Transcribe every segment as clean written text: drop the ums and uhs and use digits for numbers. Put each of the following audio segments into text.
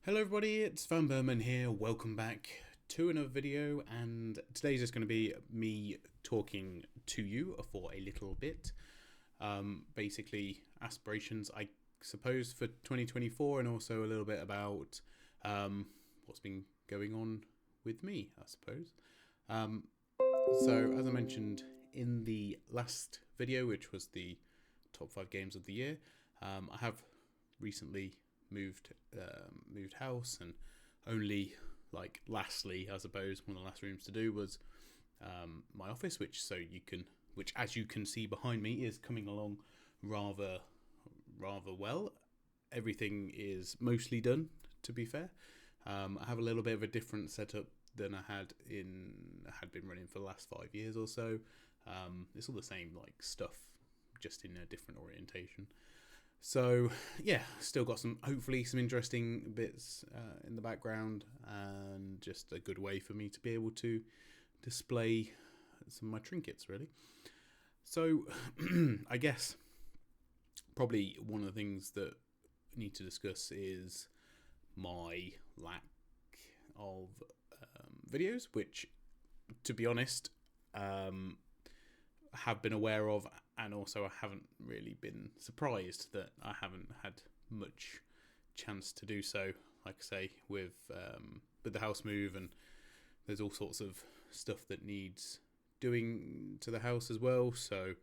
Hello everybody, it's vanburman here. Welcome back to another video, and today's just going to be me talking to you for a little bit. Basically, aspirations, I suppose, for 2024, and also a little bit about what's been going on with me, I suppose. So, as I mentioned in the last video, which was the top 5 games of the year, I have recently moved house, and only lastly, I suppose, one of the last rooms to do was my office, which as you can see behind me is coming along rather well. Everything is mostly done, to be fair. I have a little bit of a different setup than I had been running for the last 5 years or so. It's all the same stuff, just in a different orientation. So yeah, still got hopefully some interesting bits in the background, and just a good way for me to be able to display some of my trinkets, really. So I guess probably one of the things that I need to discuss is my lack of videos, which, to be honest, have been aware of, and also I haven't really been surprised that I haven't had much chance to do so. Like I say, with the house move, and there's all sorts of stuff that needs doing to the house as well. So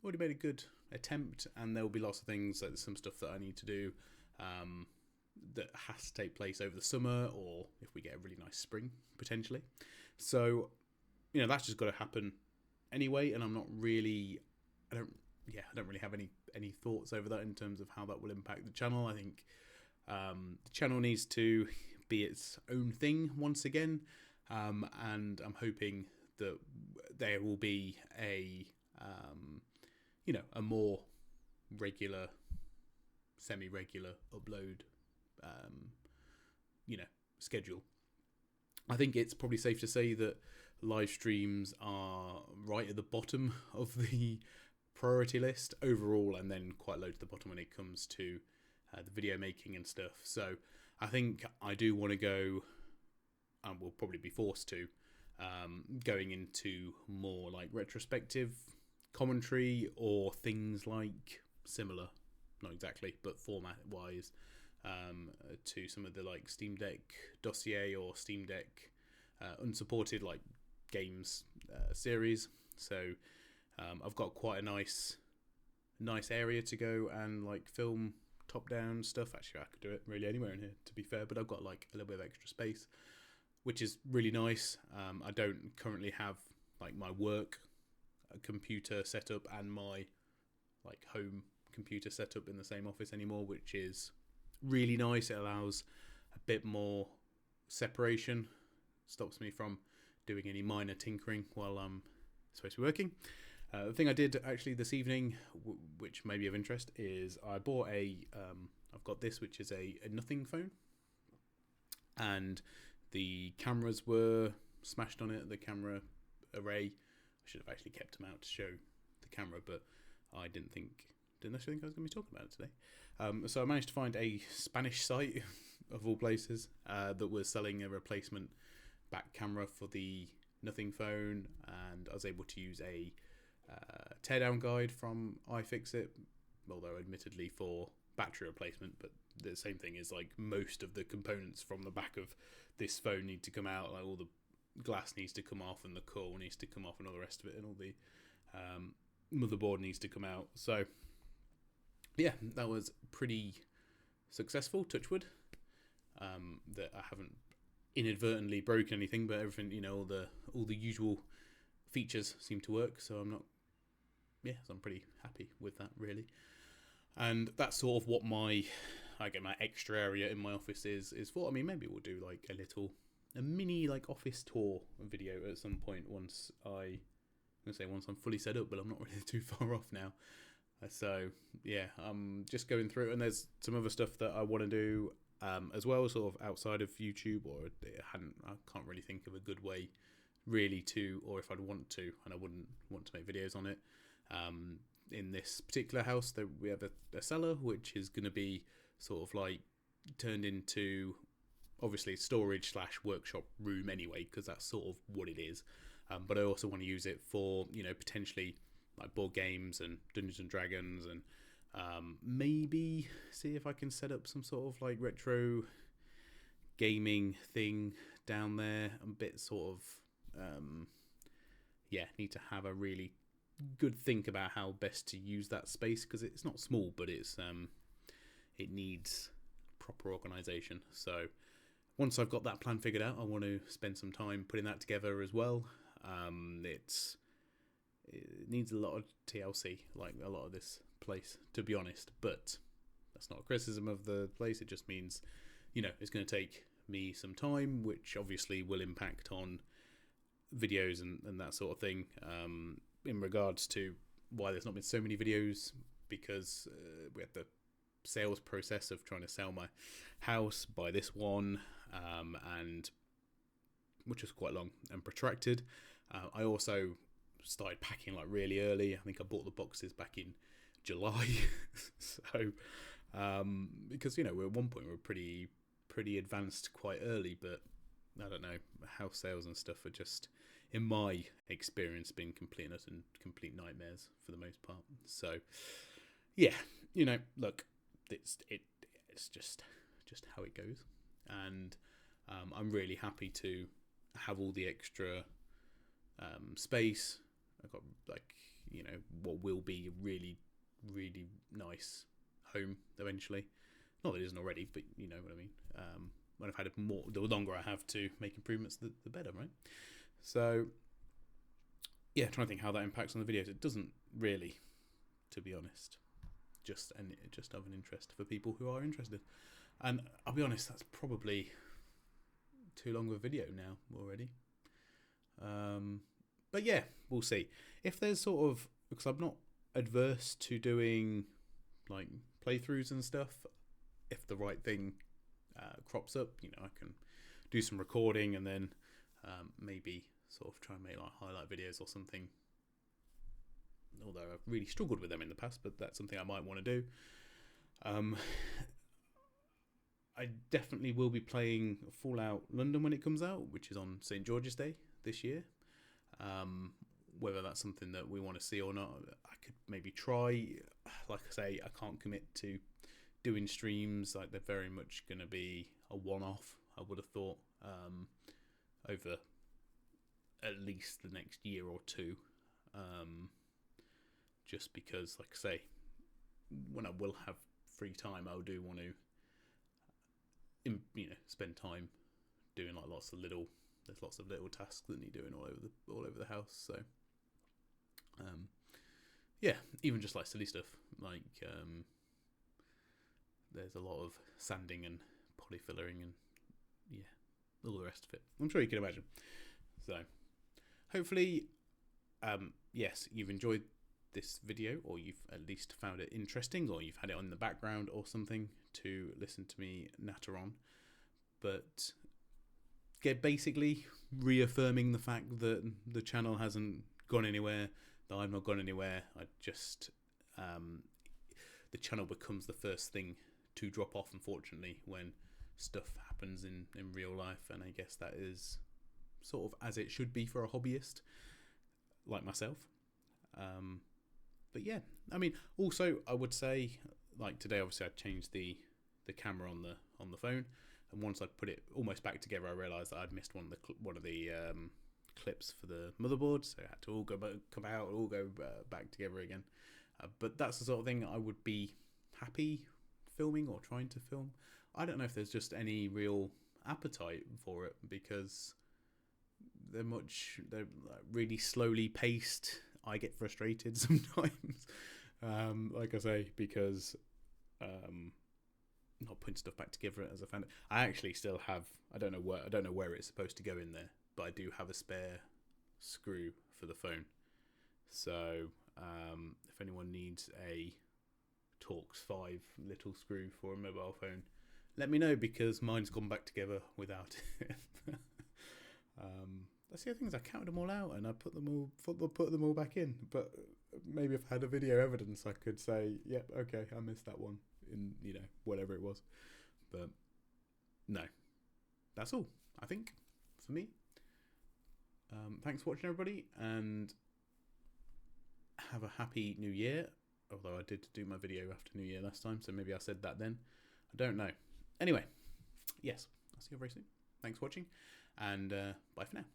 already made a good attempt, and there will be lots of things, like some stuff that I need to do that has to take place over the summer, or if we get a really nice spring potentially. So that's just got to happen anyway, and I don't really have any thoughts over that in terms of how that will impact the channel. I think the channel needs to be its own thing once again, and I'm hoping that there will be a more regular, semi-regular upload schedule. I think it's probably safe to say that live streams are right at the bottom of the priority list overall, and then quite low to the bottom when it comes to the video making and stuff. So I think I do want to go, and will probably be forced to, going into more like retrospective commentary, or things like similar, not exactly, but format wise, to some of the Steam Deck dossier or Steam Deck unsupported games series. So I've got quite a nice area to go and film top down stuff. Actually, I could do it really anywhere in here, to be fair, but I've got a little bit of extra space, which is really nice. I don't currently have my work computer set up and my home computer set up in the same office anymore, which is really nice. It allows a bit more separation, stops me from doing any minor tinkering while I'm supposed to be working. The thing I did actually this evening, which may be of interest, is I bought I've got this, which is a nothing phone, and the cameras were smashed on it, the camera array. I should have actually kept them out to show the camera, but I didn't necessarily think I was going to be talking about it today. So I managed to find a Spanish site, of all places, that was selling a replacement back camera for the Nothing phone, and I was able to use a teardown guide from iFixit, although admittedly for battery replacement. But the same thing is most of the components from the back of this phone need to come out. All the glass needs to come off, and the coil needs to come off, and all the rest of it, and all the motherboard needs to come out. So yeah, that was pretty successful, touch wood, that I haven't inadvertently broken anything, but everything, all the usual features seem to work. So I'm pretty happy with that, really. And that's sort of what my extra area in my office is for. I mean, maybe we'll do a mini office tour video at some point once I'm fully set up, but I'm not really too far off now. So yeah, I'm just going through, and there's some other stuff that I want to do as well, sort of outside of YouTube, or I can't really think of a good way really to, or if I'd want to, and I wouldn't want to make videos on it. In this particular house, that we have a cellar, which is going to be sort of turned into obviously storage / workshop room anyway, because that's sort of what it is. But I also want to use it for, potentially like board games and Dungeons and Dragons, and maybe see if I can set up some sort of like retro gaming thing down there. I'm a bit sort of need to have a really good think about how best to use that space, because it's not small, but it needs proper organisation. So once I've got that plan figured out, I want to spend some time putting that together as well. It needs a lot of TLC, like a lot of this place, to be honest, but that's not a criticism of the place. It just means, it's going to take me some time, which obviously will impact on videos and that sort of thing. In regards to why there's not been so many videos, because we had the sales process of trying to sell my house, buy this one, and which was quite long and protracted. I also started packing like really early. I think I bought the boxes back in July. So because we're at one point we were pretty advanced quite early, but I don't know, house sales and stuff are just, in my experience, been complete nightmares for the most part. So yeah, look, it's just how it goes, and I'm really happy to have all the extra space. I've got what will be a really, really nice home eventually. Not that it isn't already, but you know what I mean. When I've had it more, the longer I have to make improvements, the better, right? So yeah, trying to think how that impacts on the videos. It doesn't really, to be honest. Just of an interest for people who are interested. And I'll be honest, that's probably too long of a video now already. But yeah, we'll see. If there's sort of, because I'm not adverse to doing like playthroughs and stuff, if the right thing crops up, I can do some recording and then maybe sort of try and make like highlight videos or something. Although I've really struggled with them in the past, but that's something I might want to do. I definitely will be playing Fallout London when it comes out, which is on St. George's Day this year. Whether that's something that we want to see or not, I could maybe try. Like I say, I can't commit to doing streams. Like, they're very much going to be a one-off, I would have thought, over at least the next year or two. Just because, like I say, when I will have free time, I do want to, spend time doing like lots of little tasks that need doing all over the house. So, yeah, even just like silly stuff, like there's a lot of sanding and polyfillering and all the rest of it. I'm sure you can imagine. So, hopefully, yes, you've enjoyed this video, or you've at least found it interesting, or you've had it on in the background or something to listen to me natter on. But basically reaffirming the fact that the channel hasn't gone anywhere, that I've not gone anywhere. I just the channel becomes the first thing to drop off, unfortunately, when stuff happens in real life, and I guess that is sort of as it should be for a hobbyist like myself. But yeah, I mean, also I would say, like today, obviously I changed the camera on the phone, and once I put it almost back together, I realised that I'd missed one of the clips for the motherboard, so it had to all go back together again. But that's the sort of thing I would be happy filming or trying to film. I don't know if there's just any real appetite for it, because they're like really slowly paced. I get frustrated sometimes, like I say, because not putting stuff back together as I found it. I actually still have, I don't know where it's supposed to go in there, but I do have a spare screw for the phone. So if anyone needs a Torx 5 little screw for a mobile phone, let me know, because mine's gone back together without it. That's the other things. I counted them all out and I put them all back in. But maybe if I had a video evidence, I could say, yep, okay, I missed that one in whatever it was. But no, that's all, I think, for me. Thanks for watching, everybody, and have a happy new year. Although I did do my video after New Year last time, so maybe I said that then. I don't know. Anyway, yes, I'll see you very soon. Thanks for watching, and bye for now.